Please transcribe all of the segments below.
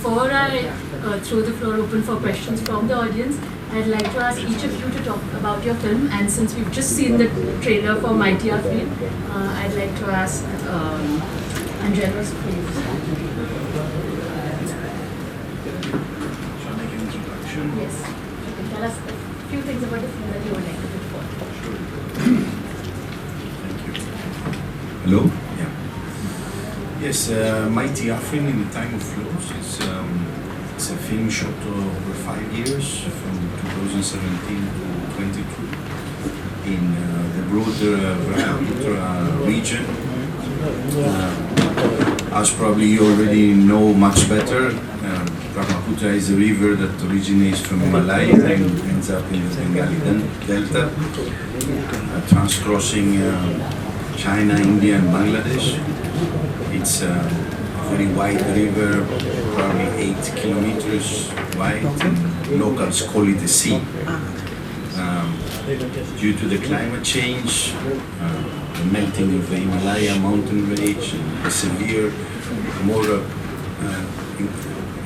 before I throw the floor open for questions from the audience, I'd like to ask each of you to talk about your film. And since we've just seen the trailer for Mighty IFFI, I'd like to ask Angelos, please. Shall I make an introduction? Yes. You can tell us a few things about the film that you would like to put forward. Sure. Thank you. Hello? Yeah. Yes, Mighty IFFI in the Time of Flows is it's a film shot over 5 years, from 2017 to 22, in the broader Brahmaputra region. As probably you already know much better, Brahmaputra is a river that originates from Himalaya and ends up in the Bengali Delta, trans-crossing China, India and Bangladesh. It's a very wide river, probably 8 kilometers wide, and locals call it a sea. Due to the climate change, the melting of the Himalaya mountain range, and the severe, more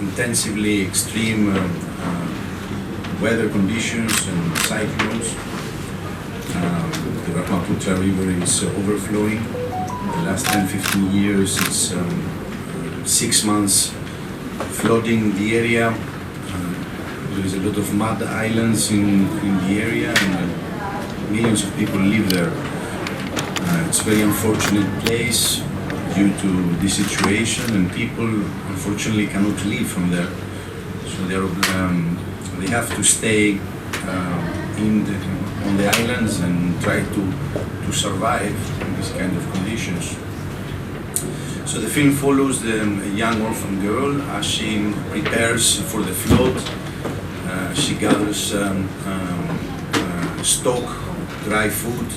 intensively extreme weather conditions and cyclones, the Brahmaputra river is overflowing. The last 10-15 years, it's 6 months flooding the area. There is a lot of mud islands in the area, and millions of people live there. It's a very unfortunate place due to this situation, and people unfortunately cannot leave from there. So they have to stay on the islands and try to survive in these kind of conditions. So the film follows a young orphan girl as she prepares for the flood. She gathers stock, dry food.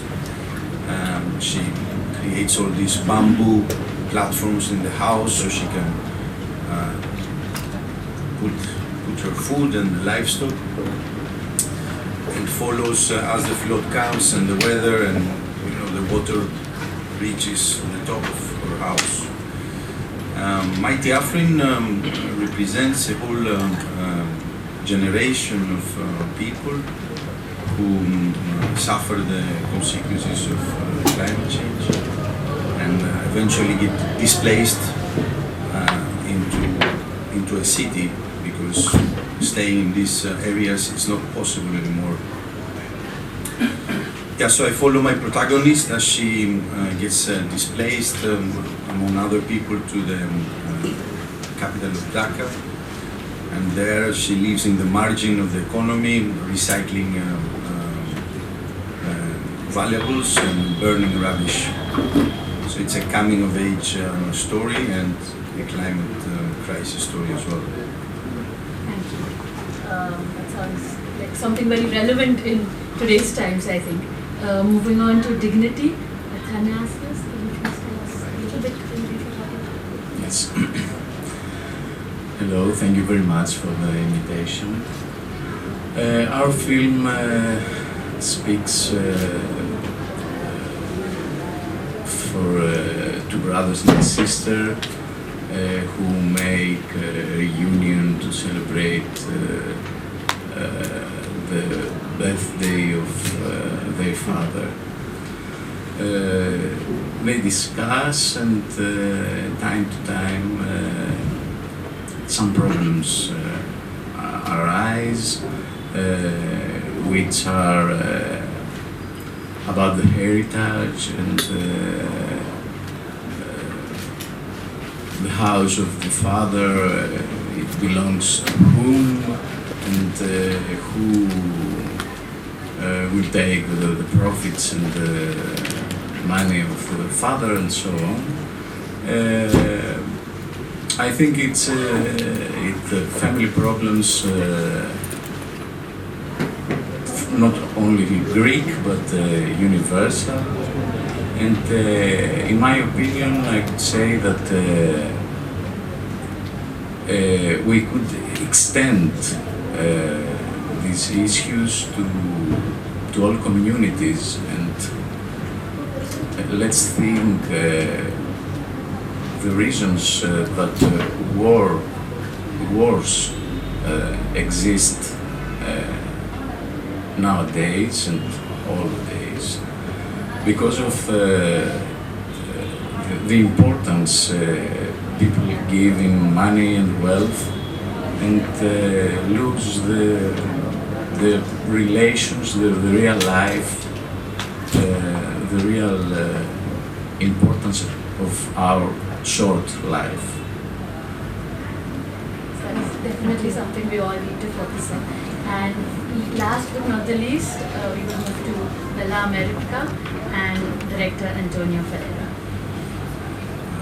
She creates all these bamboo platforms in the house so she can put her food and livestock. And follows as the flood comes and the weather, and the water reaches the top of her house. Mighty IFFI represents a whole generation of people who suffer the consequences of climate change and eventually get displaced into a city, because staying in these areas is not possible anymore. Yeah, so I follow my protagonist as she gets displaced, among other people, to the capital of Dhaka. And there she lives in the margin of the economy, recycling valuables and burning rubbish. So it's a coming-of-age story and a climate crisis story as well. Thank you. That sounds like something very relevant in today's times, I think. Moving on to Dignity, Athanasius, can you please tell us a little bit about it? Yes. Hello, thank you very much for the invitation. Our film speaks for two brothers and a sister who make a reunion to celebrate the birthday of their father. They discuss, and time to time some problems arise, which are about the heritage and the house of the father. It belongs to whom, and who will take the profits and the money of the father, and so on. I think it's family problems, not only Greek but universal. And in my opinion, I could say that we could extend these issues to all communities, and let's think the reasons that war wars exist nowadays and all the days because of the importance people give in money and wealth, and lose the relations, the real life, the real importance of our short life. That's definitely something we all need to focus on. And last but not the least, we will move to Bella America and director Antonio Ferreira.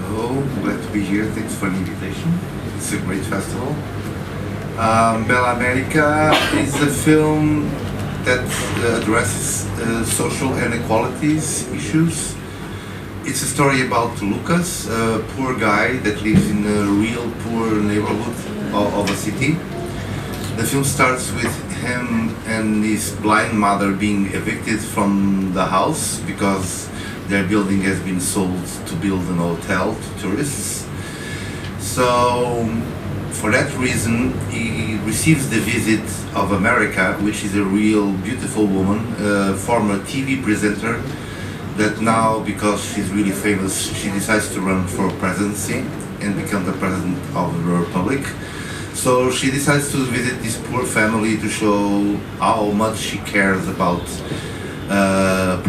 Hello, glad to be here. Thanks for the invitation. It's a great festival. Bella America is a film that addresses social inequalities issues. It's a story about Lucas, a poor guy that lives in a real poor neighborhood of a city. The film starts with him and his blind mother being evicted from the house because their building has been sold to build an hotel to tourists. So for that reason, he receives the visit of America, which is a real beautiful woman, a former TV presenter that now, because she's really famous, she decides to run for presidency and become the president of the republic. So she decides to visit this poor family to show how much she cares about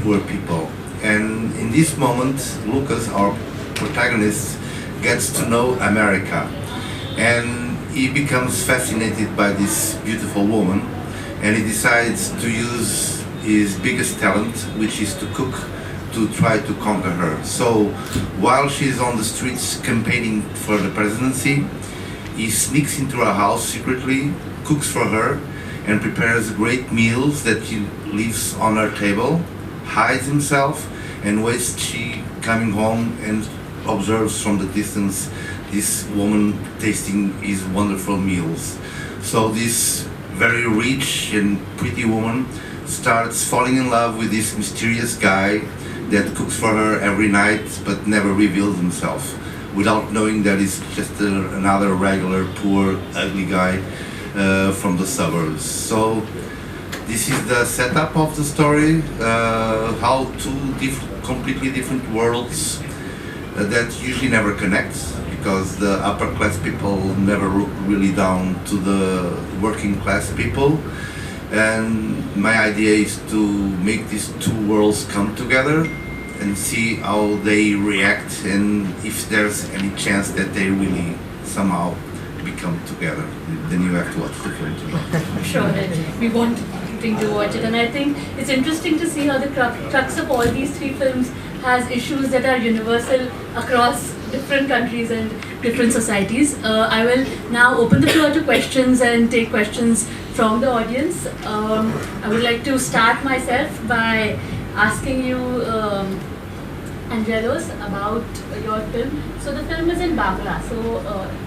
poor people. And in this moment, Lucas, our protagonist, gets to know America. And he becomes fascinated by this beautiful woman, and he decides to use his biggest talent, which is to cook, to try to conquer her. So while she's on the streets campaigning for the presidency, he sneaks into her house secretly, cooks for her, and prepares great meals that he leaves on her table, hides himself, and waits she coming home and observes from the distance this woman tasting his wonderful meals. So this very rich and pretty woman starts falling in love with this mysterious guy that cooks for her every night but never reveals himself, without knowing that he's just another regular, poor, ugly guy from the suburbs. So this is the setup of the story, how two completely different worlds that usually never connect, because the upper class people never look really down to the working class people. And my idea is to make these two worlds come together and see how they react, and if there's any chance that they really somehow become together. Then you have to watch the film to know. Sure, that we want to watch it, and I think it's interesting to see how the crux of all these three films has issues that are universal across different countries and different societies. I will now open the floor to questions and take questions from the audience. I would like to start myself by asking you, Angelos, about your film. So the film is in Bangla. So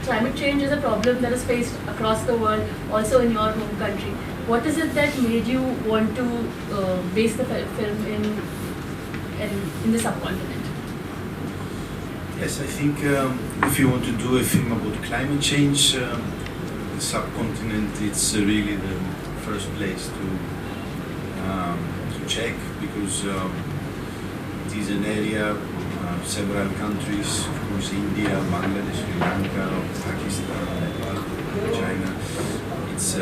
climate change is a problem that is faced across the world, also in your home country. What is it that made you want to base the film in the subcontinent? Yes, I think if you want to do a film about climate change, the subcontinent, it's really the first place to check, because it is an area, several countries, of course India, Bangladesh, Sri Lanka, Pakistan, Nepal, China, it's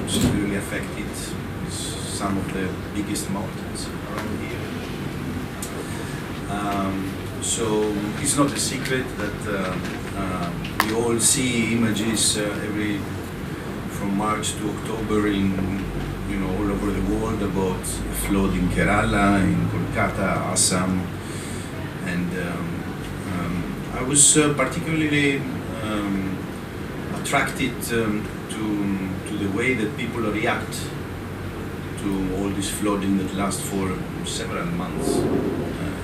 severely affected with some of the biggest mountains around here. So it's not a secret that we all see images from March to October all over the world about flood in Kerala, in Kolkata, Assam, and I was particularly attracted to the way that people react to all this flooding that lasts for several months.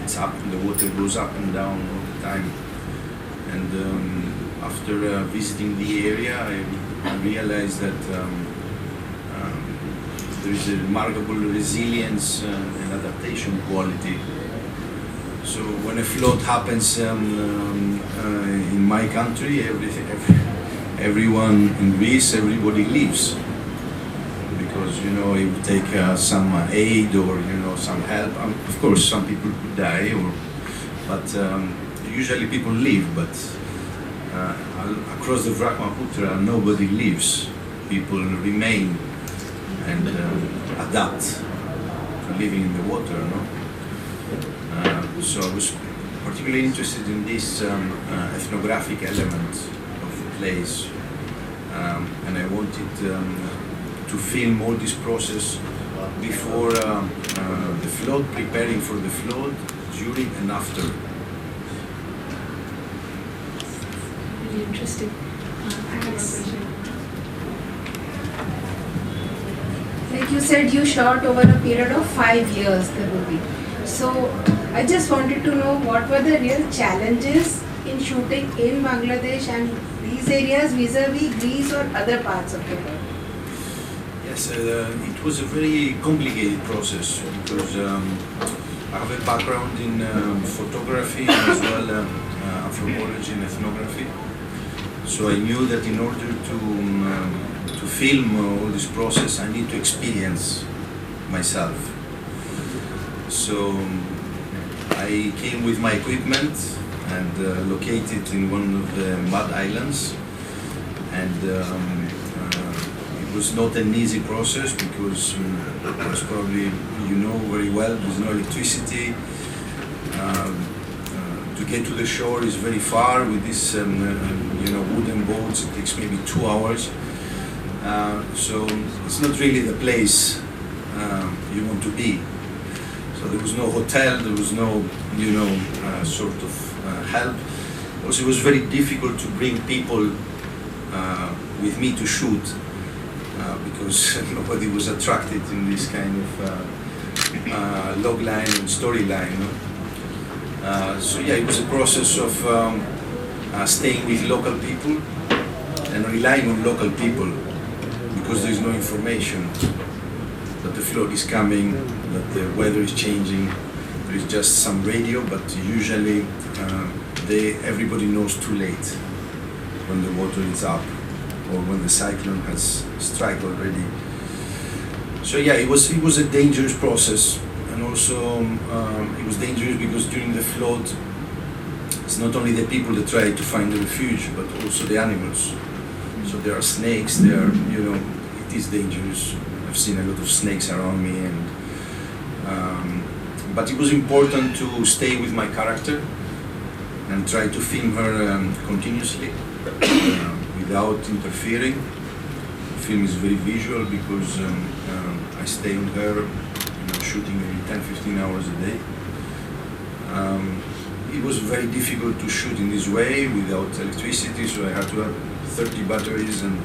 It's up, the water goes up and down all the time. And after visiting the area, I realized that there is a remarkable resilience and adaptation quality. So when a flood happens in my country, everyone in Greece, everybody leaves because it would take some aid or some help. Of course, some people could die, but usually people leave. But across the Brahmaputra, nobody leaves. People remain and adapt to living in the water. So I was particularly interested in this ethnographic element of the place, and I wanted to film all this process before the flood, preparing for the flood, during and after. Really interesting. Like you said, you shot over a period of 5 years the movie. So I just wanted to know what were the real challenges in shooting in Bangladesh and these areas vis-a-vis Greece or other parts of the world? Yes, it was a very complicated process because I have a background in photography as well anthropology and ethnography. So I knew that in order to film all this process, I need to experience myself. So I came with my equipment and located in one of the mud islands, and it was not an easy process because, as probably you know very well, there's no electricity. To get to the shore is very far with these wooden boats. It takes maybe 2 hours. So it's not really the place you want to be. So there was no hotel, there was no sort of help. Also, it was very difficult to bring people with me to shoot because nobody was attracted in this kind of log line and storyline. So yeah, it was a process of staying with local people and relying on local people because there is no information that the flood is coming, that the weather is changing. There is just some radio, but usually everybody knows too late when the water is up or when the cyclone has struck already. So yeah, it was a dangerous process, and also it was dangerous because during the flood, it's not only the people that try to find a refuge, but also the animals. So there are snakes there, it is dangerous. I've seen a lot of snakes around me, and but it was important to stay with my character and try to film her continuously without interfering. The film is very visual because I stay with her, shooting maybe 10-15 hours a day. It was very difficult to shoot in this way without electricity, so I had to have 30 batteries and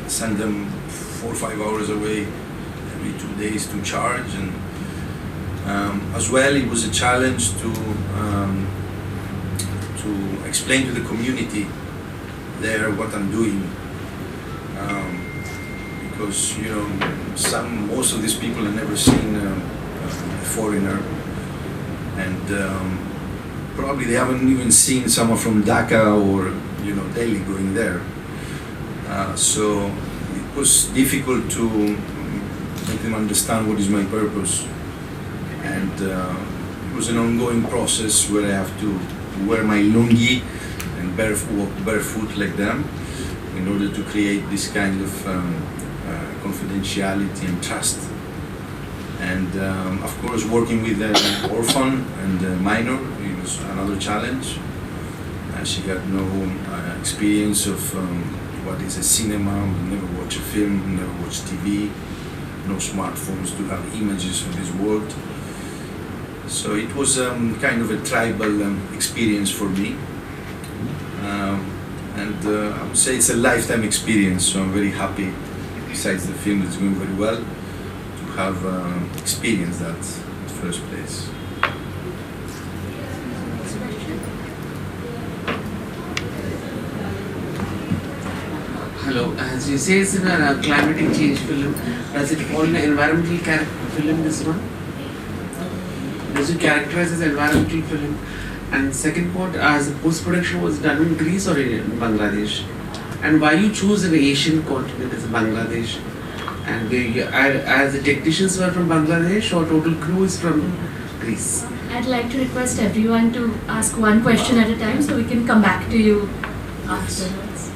send them 4 or 5 hours away every 2 days to charge. And as well, it was a challenge to explain to the community there what I'm doing, because most of these people have never seen a foreigner, and probably they haven't even seen someone from Dhaka or Delhi going there. So it was difficult to make them understand what is my purpose, and it was an ongoing process where I have to wear my lungi and walk barefoot like them in order to create this kind of confidentiality and trust. And of course, working with an orphan and a minor, it was another challenge. She had no experience of what is a cinema, never watched a film, never watched TV, no smartphones to have images of this world. So it was kind of a tribal experience for me. And I would say it's a lifetime experience, so I'm very happy, besides the film that's going very well, to have experienced that in the first place. Hello, as you say, it's in a climatic change film. Does it fall in an environmental film, this one? Does it characterize as environmental film? And second part, as post-production was done in Greece or in Bangladesh? and why you choose an Asian continent as Bangladesh, and as the technicians were from Bangladesh or total crew is from Greece? I'd like to request everyone to ask one question at a time so we can come back to you afterwards.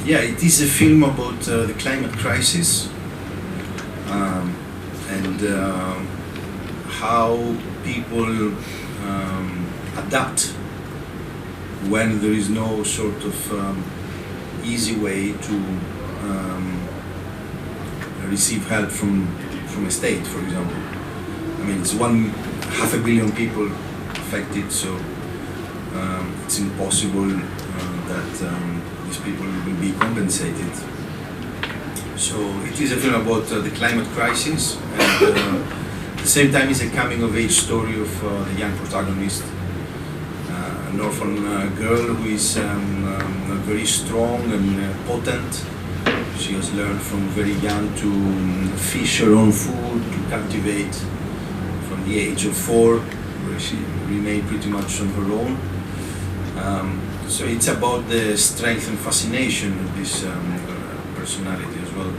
Yeah, it is a film about the climate crisis and how people adapt when there is no sort of easy way to receive help from a state, for example. I mean, it's 500 million people affected, so it's impossible that these people will be compensated. So it is a film about the climate crisis, and at the same time it's a coming-of-age story of the young protagonist, an orphan girl who is very strong and potent. She has learned from very young to fish her own food, to cultivate from the age of 4, where she remained pretty much on her own. So it's about the strength and fascination of this personality as well.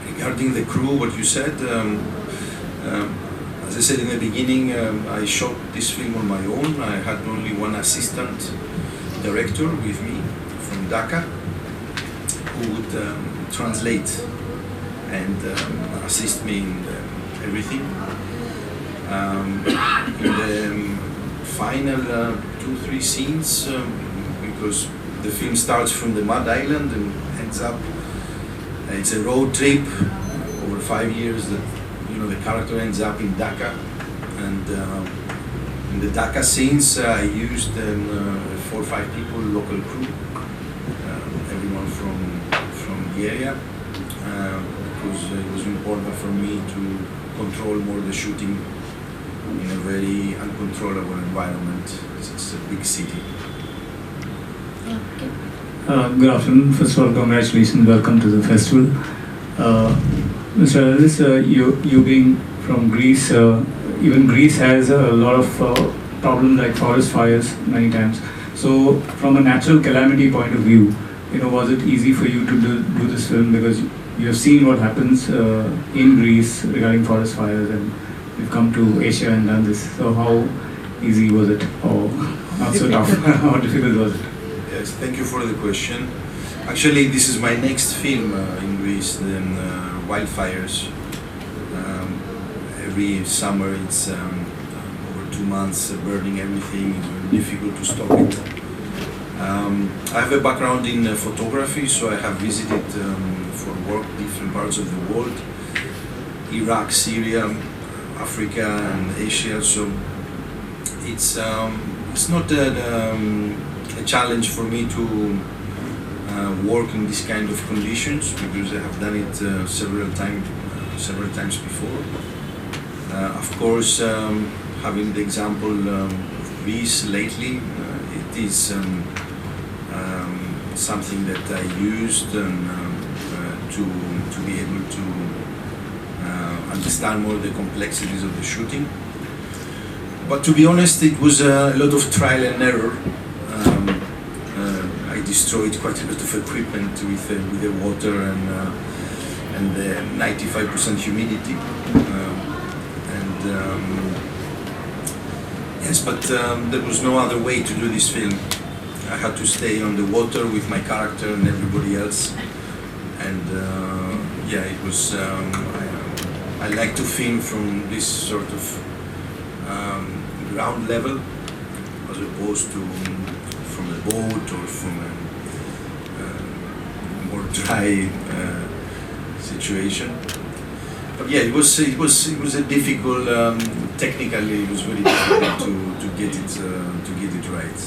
Regarding the crew, what you said, as I said in the beginning, I shot this film on my own. I had only one assistant director with me from Dhaka, who would translate and assist me in everything. In the final 2-3 scenes, because the film starts from the Mud Island and ends up, it's a road trip over 5 years that, the character ends up in Dhaka, and in the Dhaka scenes I used 4 or 5 people, local crew, everyone from the area, because it was important for me to control more the shooting in a very uncontrollable environment. It's a big city. Good afternoon. First of all, congratulations. Welcome to the festival. Mr. Alice, you being from Greece, even Greece has a lot of problems like forest fires many times. So, from a natural calamity point of view, was it easy for you to do this film, because you have seen what happens in Greece regarding forest fires, and you've come to Asia and done this. So, how easy was it, or not so tough? How difficult was it? Yes, thank you for the question. Actually, this is my next film in Greece, then wildfires. Every summer it's over 2 months burning everything. It's very difficult to stop it. I have a background in photography, so I have visited for work different parts of the world: Iraq, Syria, Africa, and Asia. So it's not a challenge for me to work in this kind of conditions, because I have done it several times before. Of course, having the example of Greece lately, it is something that I used to be able to understand more the complexities of the shooting. But to be honest, it was a lot of trial and error. I destroyed quite a lot of equipment with the water and the 95% humidity. Yes, but there was no other way to do this film. I had to stay on the water with my character and everybody else. And it was. I like to film from this sort of ground level, as opposed to from a boat or from a more dry situation. But yeah, it was a difficult. Technically, it was very difficult to get it right.